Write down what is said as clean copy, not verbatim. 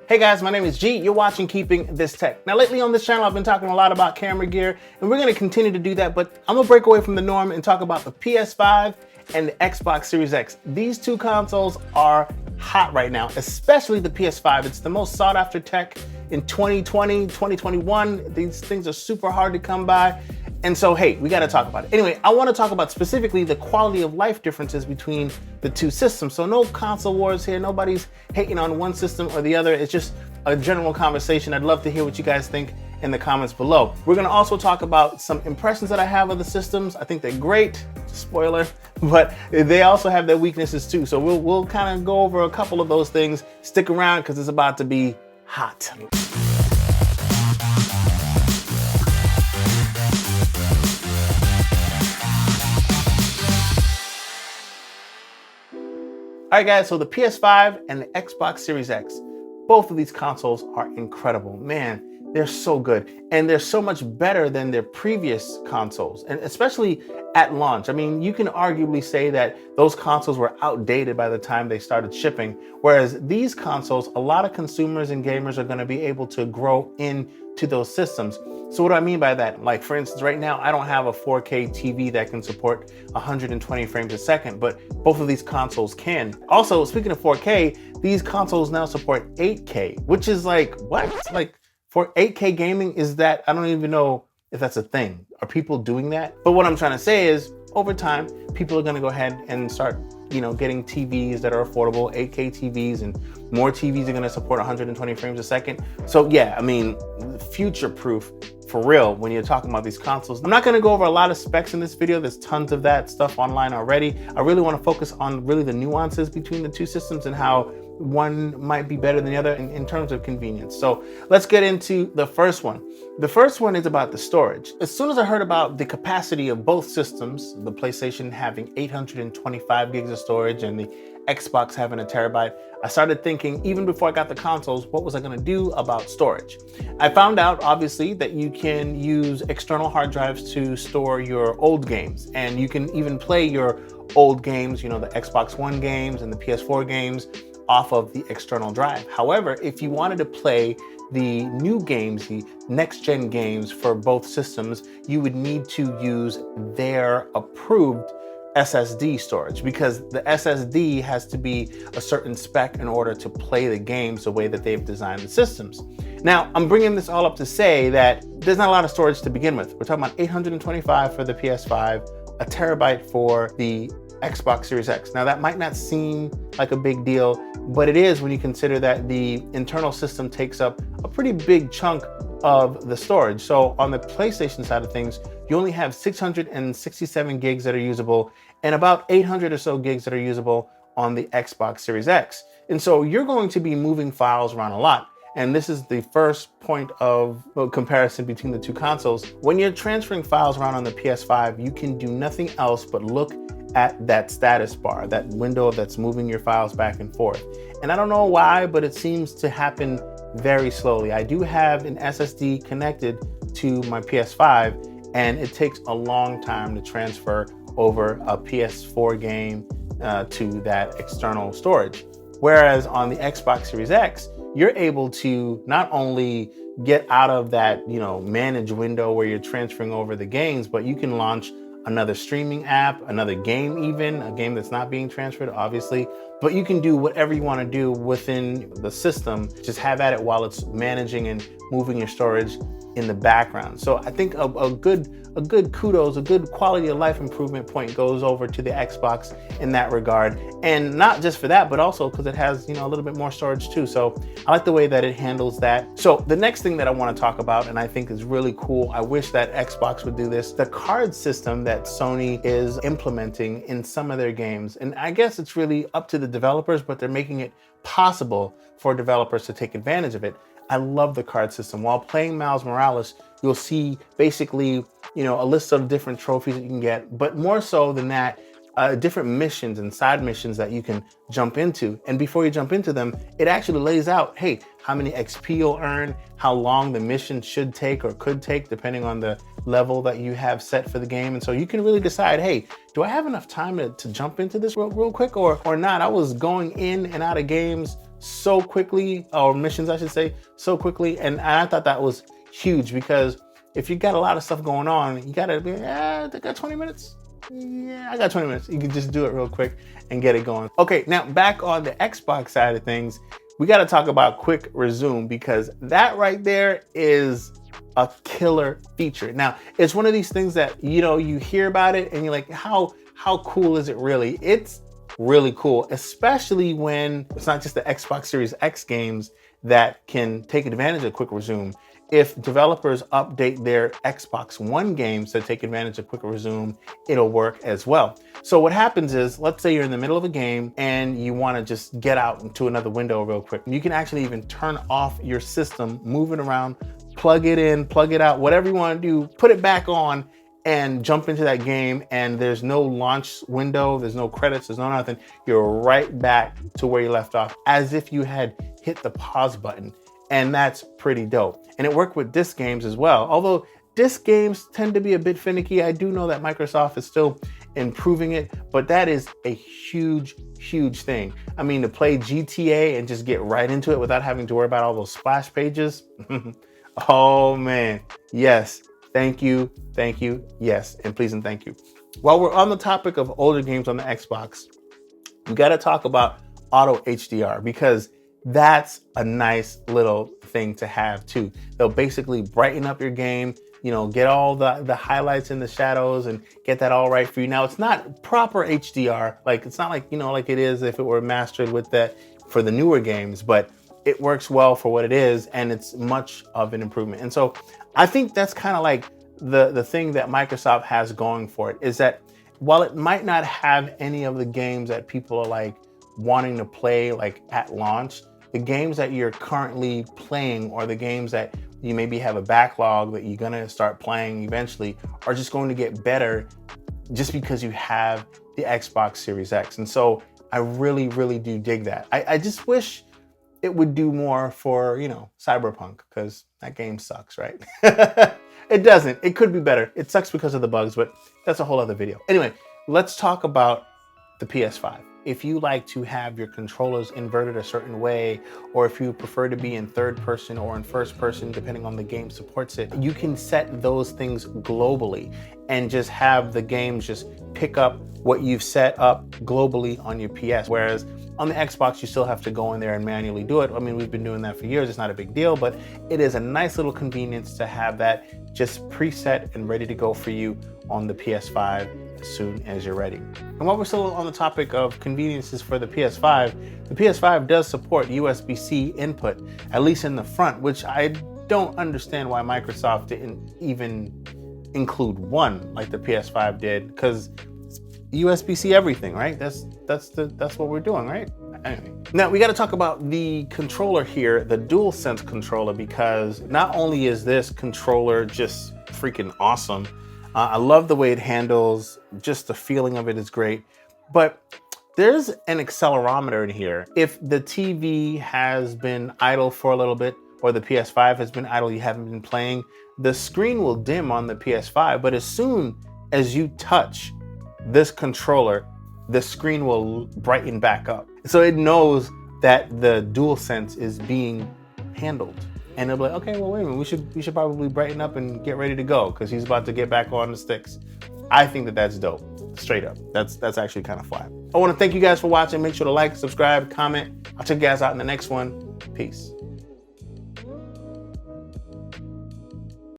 Hey guys, my name is G. You're watching Keeping This Tech. Now lately on this channel, I've been talking a lot about camera gear, and we're gonna continue to do that, but I'm gonna break away from the norm and talk about the PS5 and the Xbox Series X. These two consoles are hot right now, especially the PS5. It's the most sought after tech in 2020, 2021. These things are super hard to come by. And so, hey, we gotta talk about it. Anyway, I wanna talk about specifically the quality of life differences between the two systems. So no console wars here. Nobody's hating on one system or the other. It's just a general conversation. I'd love to hear what you guys think in the comments below. We're gonna also talk about some impressions that I have of the systems. I think they're great, spoiler, but they also have their weaknesses too. So we'll kind of go over a couple of those things. Stick around because it's about to be hot. All right guys, so the PS5 and the Xbox Series X, both of these consoles are incredible. Man, they're so good. And they're so much better than their previous consoles, and especially at launch. I mean, you can arguably say that those consoles were outdated by the time they started shipping, whereas these consoles, a lot of consumers and gamers are gonna be able to grow into those systems. So what do I mean by that? Like for instance, right now, I don't have a 4K TV that can support 120 frames a second, but both of these consoles can. Also, speaking of 4K, these consoles now support 8K, which is like, what? Like for 8K gaming, is that, I don't even know if that's a thing. Are people doing that? But what I'm trying to say is, over time, people are gonna go ahead and start, getting TVs that are affordable, 8K TVs, and more TVs are gonna support 120 frames a second. So yeah, I mean, future-proof for real when you're talking about these consoles. I'm not gonna go over a lot of specs in this video. There's tons of that stuff online already. I really wanna focus on really the nuances between the two systems and how one might be better than the other in terms of convenience. So let's get into the first one. The first one is about the storage. As soon as I heard about the capacity of both systems, the PlayStation having 825 gigs of storage and the Xbox having 1 terabyte, I started thinking, even before I got the consoles, what was I gonna do about storage? I found out, obviously, that you can use external hard drives to store your old games, and you can even play your old games, the Xbox One games and the PS4 games, off of the external drive. However, if you wanted to play the new games, the next-gen games for both systems, you would need to use their approved SSD storage, because the SSD has to be a certain spec in order to play the games the way that they've designed the systems. Now, I'm bringing this all up to say that there's not a lot of storage to begin with. We're talking about 825 for the PS5, 1 terabyte for the Xbox Series X. Now that might not seem like a big deal, but it is when you consider that the internal system takes up a pretty big chunk of the storage. So on the PlayStation side of things, you only have 667 gigs that are usable and about 800 or so gigs that are usable on the Xbox Series X. And so you're going to be moving files around a lot. And this is the first point of comparison between the two consoles. When you're transferring files around on the PS5, you can do nothing else but look at that status bar, that window that's moving your files back and forth. And I don't know why, but it seems to happen very slowly. I do have an SSD connected to my PS5, and it takes a long time to transfer over a PS4 game to that external storage. Whereas on the Xbox Series X, you're able to not only get out of that, manage window where you're transferring over the games, but you can launch another streaming app, another game even, a game that's not being transferred, obviously. But you can do whatever you want to do within the system. Just have at it while it's managing and moving your storage in the background. So I think a good kudos, a good quality of life improvement point goes over to the Xbox in that regard. And not just for that, but also because it has, a little bit more storage too. So I like the way that it handles that. So the next thing that I want to talk about, and I think is really cool, I wish that Xbox would do this, the card system that Sony is implementing in some of their games. And I guess it's really up to the developers, but they're making it possible for developers to take advantage of it. I love the card system. While playing Miles Morales, you'll see basically, a list of different trophies that you can get, but more so than that, different missions and side missions that you can jump into. And before you jump into them, it actually lays out, hey, how many XP you'll earn, how long the mission should take or could take, depending on the level that you have set for the game. And so you can really decide, hey, do I have enough time to jump into this real quick or not? I was going in and out of games so quickly, or missions I should say, so quickly. And I thought that was huge, because if you got a lot of stuff going on, you gotta be, I got 20 minutes. Yeah, I got 20 minutes. You can just do it real quick and get it going. Okay, now back on the Xbox side of things, we got to talk about quick resume, because that right there is a killer feature. Now, it's one of these things that, you know, you hear about it and you're like, how cool is it really? It's really cool, especially when it's not just the Xbox Series X games that can take advantage of quick resume. If developers update their Xbox One games to take advantage of quick resume, it'll work as well. So what happens is, let's say you're in the middle of a game and you want to just get out into another window real quick. You can actually even turn off your system, move it around, plug it in, plug it out, whatever you want to do, put it back on and jump into that game, and there's no launch window, there's no credits, there's no nothing. You're right back to where you left off, as if you had hit the pause button. And that's pretty dope. And it worked with disc games as well. Although disc games tend to be a bit finicky, I do know that Microsoft is still improving it, but that is a huge, huge thing. I mean, to play GTA and just get right into it without having to worry about all those splash pages. Oh man, yes, thank you, yes, and please and thank you. While we're on the topic of older games on the Xbox, we gotta talk about auto HDR, because that's a nice little thing to have too. They'll basically brighten up your game, you know, get all the highlights and the shadows and get that all right for you. Now, it's not proper HDR, like it's not like, you know, like it is if it were mastered with that for the newer games, but it works well for what it is, and it's much of an improvement. And so I think that's kind of like the thing that Microsoft has going for it, is that while it might not have any of the games that people are like wanting to play like at launch, the games that you're currently playing, or the games that you maybe have a backlog that you're gonna start playing eventually, are just going to get better just because you have the Xbox Series X. And so I really, really do dig that. I just wish it would do more for, you know, Cyberpunk, because that game sucks, right? It doesn't. It could be better. It sucks because of the bugs, but that's a whole other video. Anyway, let's talk about the PS5. If you like to have your controllers inverted a certain way, or if you prefer to be in third person or in first person, depending on the game supports it, you can set those things globally and just have the games just pick up what you've set up globally on your PS. Whereas on the Xbox, you still have to go in there and manually do it. I mean, we've been doing that for years. It's not a big deal, but it is a nice little convenience to have that just preset and ready to go for you on the PS5 as soon as you're ready. And while we're still on the topic of conveniences for the PS5 does support USB-C input, at least in the front, which I don't understand why Microsoft didn't even include one like the PS5 did, because USB-C everything, right? That's what we're doing, right? Anyway, now we got to talk about the controller here, the DualSense controller, because not only is this controller just freaking awesome, I love the way it handles, just the feeling of it is great, but there's an accelerometer in here. If the TV has been idle for a little bit, or the PS5 has been idle, you haven't been playing, the screen will dim on the PS5, but as soon as you touch this controller, the screen will brighten back up. So it knows that the DualSense is being handled. And they'll be like, okay, well, wait a minute, we should probably brighten up and get ready to go, because he's about to get back on the sticks. I think that that's dope, straight up. That's actually kind of fly. I want to thank you guys for watching. Make sure to like, subscribe, comment. I'll check you guys out in the next one. Peace.